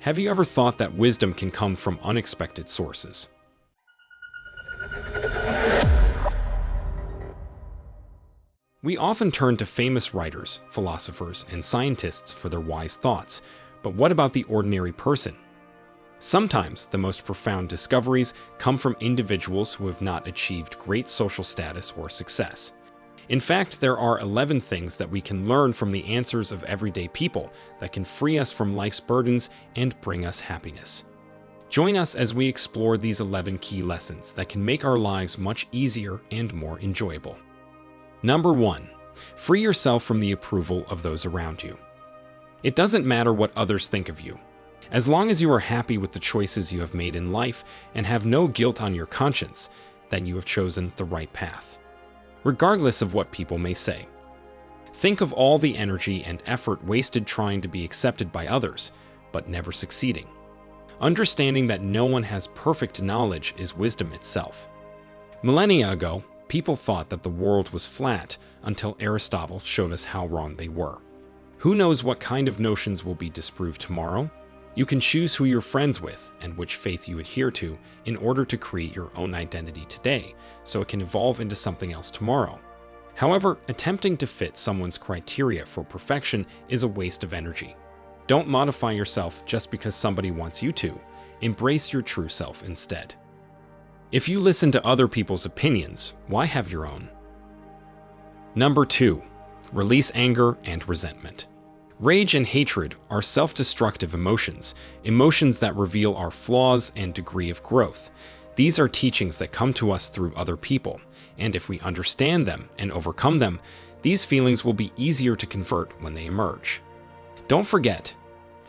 Have you ever thought that wisdom can come from unexpected sources? We often turn to famous writers, philosophers, and scientists for their wise thoughts, but what about the ordinary person? Sometimes the most profound discoveries come from individuals who have not achieved great social status or success. In fact, there are 11 things that we can learn from the answers of everyday people that can free us from life's burdens and bring us happiness. Join us as we explore these 11 key lessons that can make our lives much easier and more enjoyable. Number 1. Free yourself from the approval of those around you. It doesn't matter what others think of you. As long as you are happy with the choices you have made in life and have no guilt on your conscience, then you have chosen the right path, regardless of what people may say. Think of all the energy and effort wasted trying to be accepted by others, but never succeeding. Understanding that no one has perfect knowledge is wisdom itself. Millennia ago, people thought that the world was flat until Aristotle showed us how wrong they were. Who knows what kind of notions will be disproved tomorrow? You can choose who you're friends with and which faith you adhere to in order to create your own identity today, so it can evolve into something else tomorrow. However, attempting to fit someone's criteria for perfection is a waste of energy. Don't modify yourself just because somebody wants you to. Embrace your true self instead. If you listen to other people's opinions, why have your own? Number 2. Release anger and resentment. Rage and hatred are self-destructive emotions, emotions that reveal our flaws and degree of growth. These are teachings that come to us through other people, and if we understand them and overcome them, these feelings will be easier to convert when they emerge. Don't forget,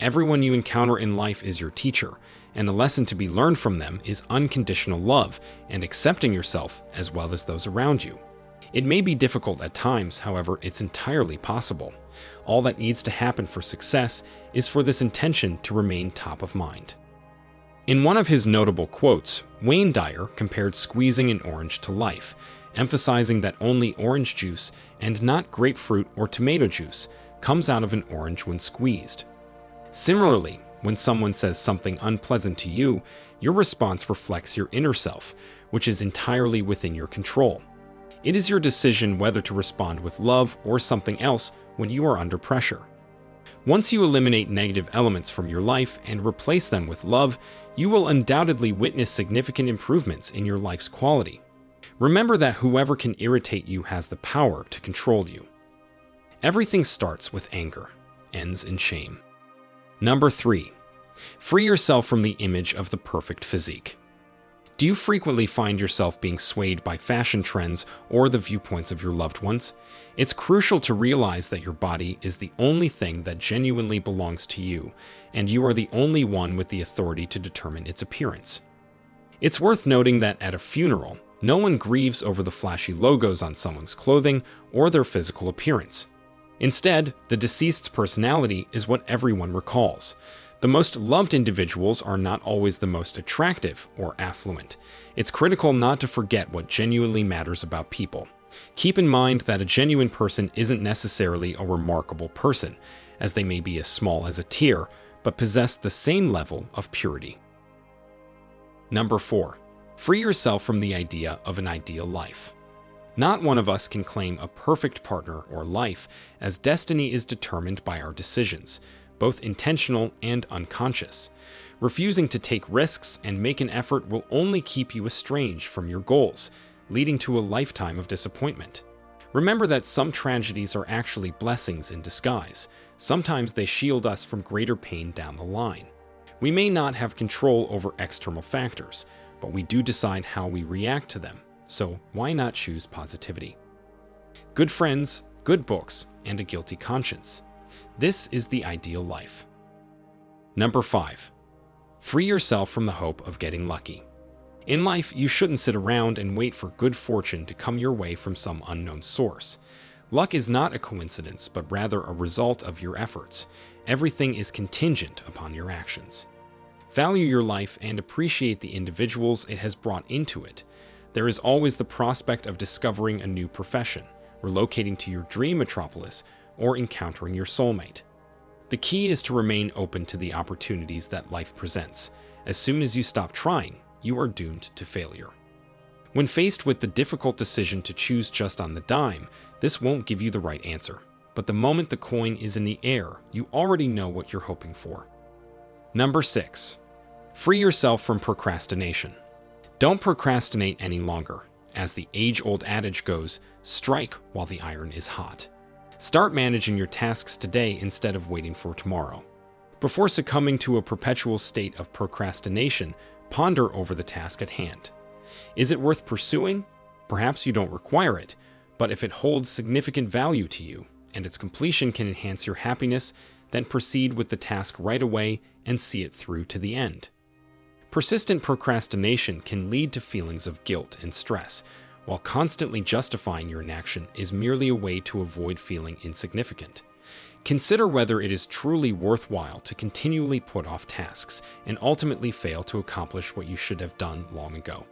everyone you encounter in life is your teacher, and the lesson to be learned from them is unconditional love and accepting yourself as well as those around you. It may be difficult at times, however, it's entirely possible. All that needs to happen for success is for this intention to remain top of mind. In one of his notable quotes, Wayne Dyer compared squeezing an orange to life, emphasizing that only orange juice, and not grapefruit or tomato juice, comes out of an orange when squeezed. Similarly, when someone says something unpleasant to you, your response reflects your inner self, which is entirely within your control. It is your decision whether to respond with love or something else when you are under pressure. Once you eliminate negative elements from your life and replace them with love, you will undoubtedly witness significant improvements in your life's quality. Remember that whoever can irritate you has the power to control you. Everything starts with anger, ends in shame. Number 3. Free yourself from the image of the perfect physique. Do you frequently find yourself being swayed by fashion trends or the viewpoints of your loved ones? It's crucial to realize that your body is the only thing that genuinely belongs to you, and you are the only one with the authority to determine its appearance. It's worth noting that at a funeral, no one grieves over the flashy logos on someone's clothing or their physical appearance. Instead, the deceased's personality is what everyone recalls. The most loved individuals are not always the most attractive or affluent. It's critical not to forget what genuinely matters about people. Keep in mind that a genuine person isn't necessarily a remarkable person, as they may be as small as a tear, but possess the same level of purity. Number 4. Free yourself from the idea of an ideal life. Not one of us can claim a perfect partner or life, as destiny is determined by our decisions, both intentional and unconscious. Refusing to take risks and make an effort will only keep you estranged from your goals, leading to a lifetime of disappointment. Remember that some tragedies are actually blessings in disguise. Sometimes they shield us from greater pain down the line. We may not have control over external factors, but we do decide how we react to them, so why not choose positivity? Good friends, good books, and a guilty conscience. This is the ideal life. Number 5. Free yourself from the hope of getting lucky. In life, you shouldn't sit around and wait for good fortune to come your way from some unknown source. Luck is not a coincidence, but rather a result of your efforts. Everything is contingent upon your actions. Value your life and appreciate the individuals it has brought into it. There is always the prospect of discovering a new profession, relocating to your dream metropolis, or encountering your soulmate. The key is to remain open to the opportunities that life presents. As soon as you stop trying, you are doomed to failure. When faced with the difficult decision to choose just on the dime, this won't give you the right answer. But the moment the coin is in the air, you already know what you're hoping for. Number 6. Free yourself from procrastination. Don't procrastinate any longer. As the age-old adage goes, strike while the iron is hot. Start managing your tasks today instead of waiting for tomorrow. Before succumbing to a perpetual state of procrastination, ponder over the task at hand. Is it worth pursuing? Perhaps you don't require it, but if it holds significant value to you and its completion can enhance your happiness, then proceed with the task right away and see it through to the end. Persistent procrastination can lead to feelings of guilt and stress, while constantly justifying your inaction is merely a way to avoid feeling insignificant. Consider whether it is truly worthwhile to continually put off tasks and ultimately fail to accomplish what you should have done long ago.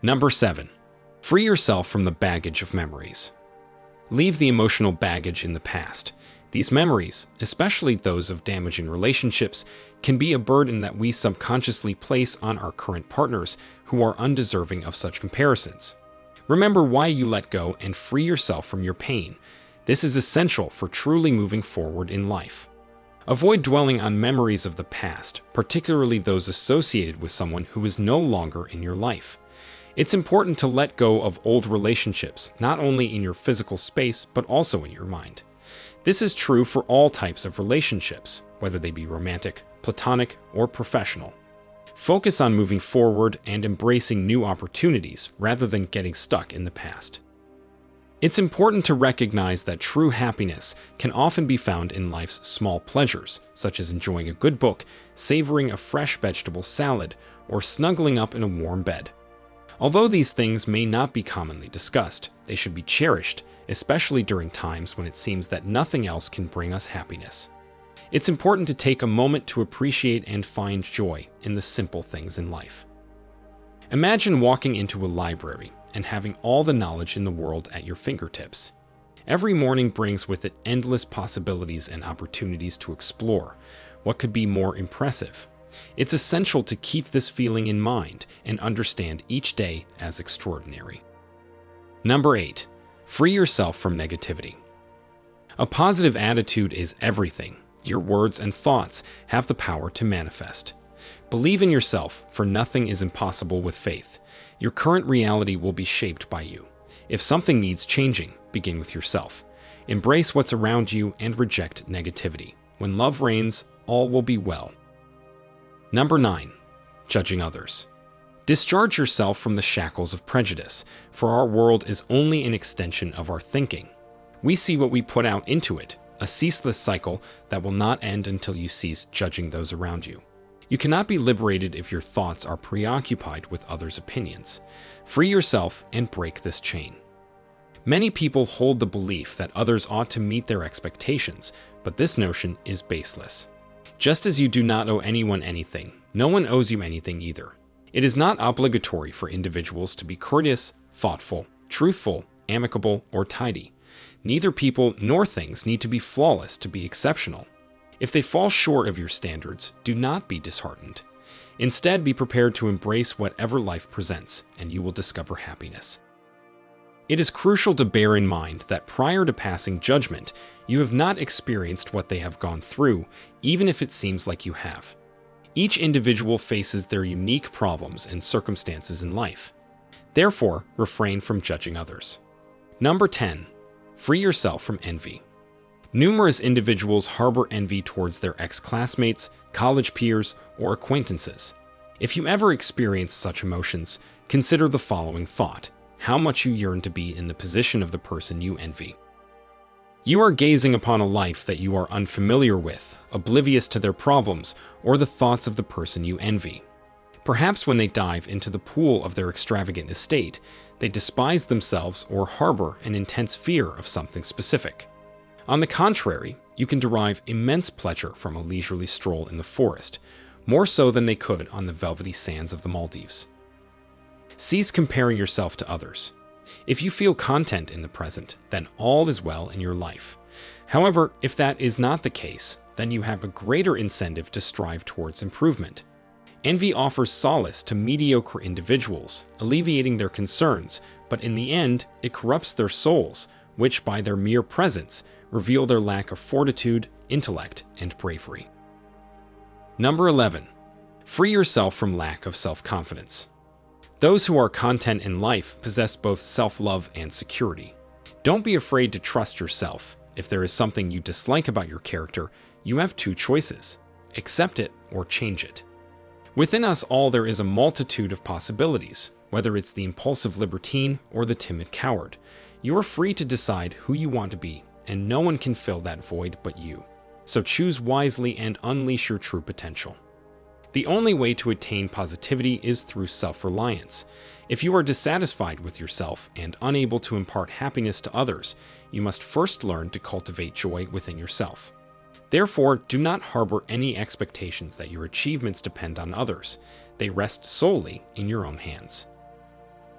Number 7. Free yourself from the baggage of memories. Leave the emotional baggage in the past. These memories, especially those of damaging relationships, can be a burden that we subconsciously place on our current partners who are undeserving of such comparisons. Remember why you let go and free yourself from your pain. This is essential for truly moving forward in life. Avoid dwelling on memories of the past, particularly those associated with someone who is no longer in your life. It's important to let go of old relationships, not only in your physical space, but also in your mind. This is true for all types of relationships, whether they be romantic, platonic, or professional. Focus on moving forward and embracing new opportunities rather than getting stuck in the past. It's important to recognize that true happiness can often be found in life's small pleasures, such as enjoying a good book, savoring a fresh vegetable salad, or snuggling up in a warm bed. Although these things may not be commonly discussed, they should be cherished, especially during times when it seems that nothing else can bring us happiness. It's important to take a moment to appreciate and find joy in the simple things in life. Imagine walking into a library and having all the knowledge in the world at your fingertips. Every morning brings with it endless possibilities and opportunities to explore. What could be more impressive? It's essential to keep this feeling in mind and understand each day as extraordinary. Number 8. Free yourself from negativity. A positive attitude is everything. Your words and thoughts have the power to manifest. Believe in yourself, for nothing is impossible with faith. Your current reality will be shaped by you. If something needs changing, begin with yourself. Embrace what's around you and reject negativity. When love reigns, all will be well. Number 9. Judging others. Discharge yourself from the shackles of prejudice, for our world is only an extension of our thinking. We see what we put out into it, a ceaseless cycle that will not end until you cease judging those around you. You cannot be liberated if your thoughts are preoccupied with others' opinions. Free yourself and break this chain. Many people hold the belief that others ought to meet their expectations, but this notion is baseless. Just as you do not owe anyone anything, no one owes you anything either. It is not obligatory for individuals to be courteous, thoughtful, truthful, amicable, or tidy. Neither people nor things need to be flawless to be exceptional. If they fall short of your standards, do not be disheartened. Instead, be prepared to embrace whatever life presents, and you will discover happiness. It is crucial to bear in mind that prior to passing judgment, you have not experienced what they have gone through, even if it seems like you have. Each individual faces their unique problems and circumstances in life. Therefore, refrain from judging others. Number 10. Free yourself from envy. Numerous individuals harbor envy towards their ex-classmates, college peers, or acquaintances. If you ever experience such emotions, consider the following thought: how much you yearn to be in the position of the person you envy. You are gazing upon a life that you are unfamiliar with, oblivious to their problems or the thoughts of the person you envy. Perhaps when they dive into the pool of their extravagant estate, they despise themselves or harbor an intense fear of something specific. On the contrary, you can derive immense pleasure from a leisurely stroll in the forest, more so than they could on the velvety sands of the Maldives. Cease comparing yourself to others. If you feel content in the present, then all is well in your life. However, if that is not the case, then you have a greater incentive to strive towards improvement. Envy offers solace to mediocre individuals, alleviating their concerns, but in the end, it corrupts their souls, which by their mere presence reveal their lack of fortitude, intellect, and bravery. Number 11. Free yourself from lack of self-confidence. Those who are content in life possess both self-love and security. Don't be afraid to trust yourself. If there is something you dislike about your character, you have two choices: accept it or change it. Within us all there is a multitude of possibilities, whether it's the impulsive libertine or the timid coward. You are free to decide who you want to be, and no one can fill that void but you. So choose wisely and unleash your true potential. The only way to attain positivity is through self-reliance. If you are dissatisfied with yourself and unable to impart happiness to others, you must first learn to cultivate joy within yourself. Therefore, do not harbor any expectations that your achievements depend on others. They rest solely in your own hands.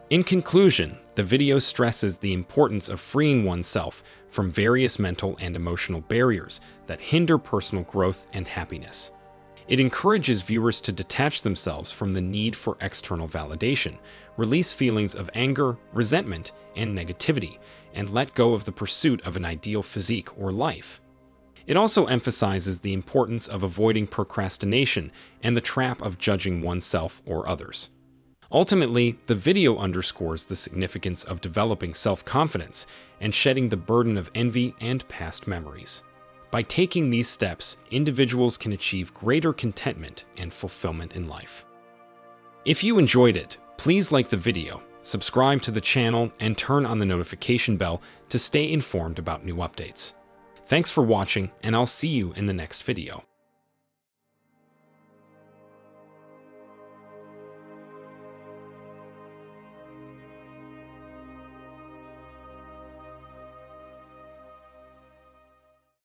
In conclusion, the video stresses the importance of freeing oneself from various mental and emotional barriers that hinder personal growth and happiness. It encourages viewers to detach themselves from the need for external validation, release feelings of anger, resentment, and negativity, and let go of the pursuit of an ideal physique or life. It also emphasizes the importance of avoiding procrastination and the trap of judging oneself or others. Ultimately, the video underscores the significance of developing self-confidence and shedding the burden of envy and past memories. By taking these steps, individuals can achieve greater contentment and fulfillment in life. If you enjoyed it, please like the video, subscribe to the channel, and turn on the notification bell to stay informed about new updates. Thanks for watching, and I'll see you in the next video.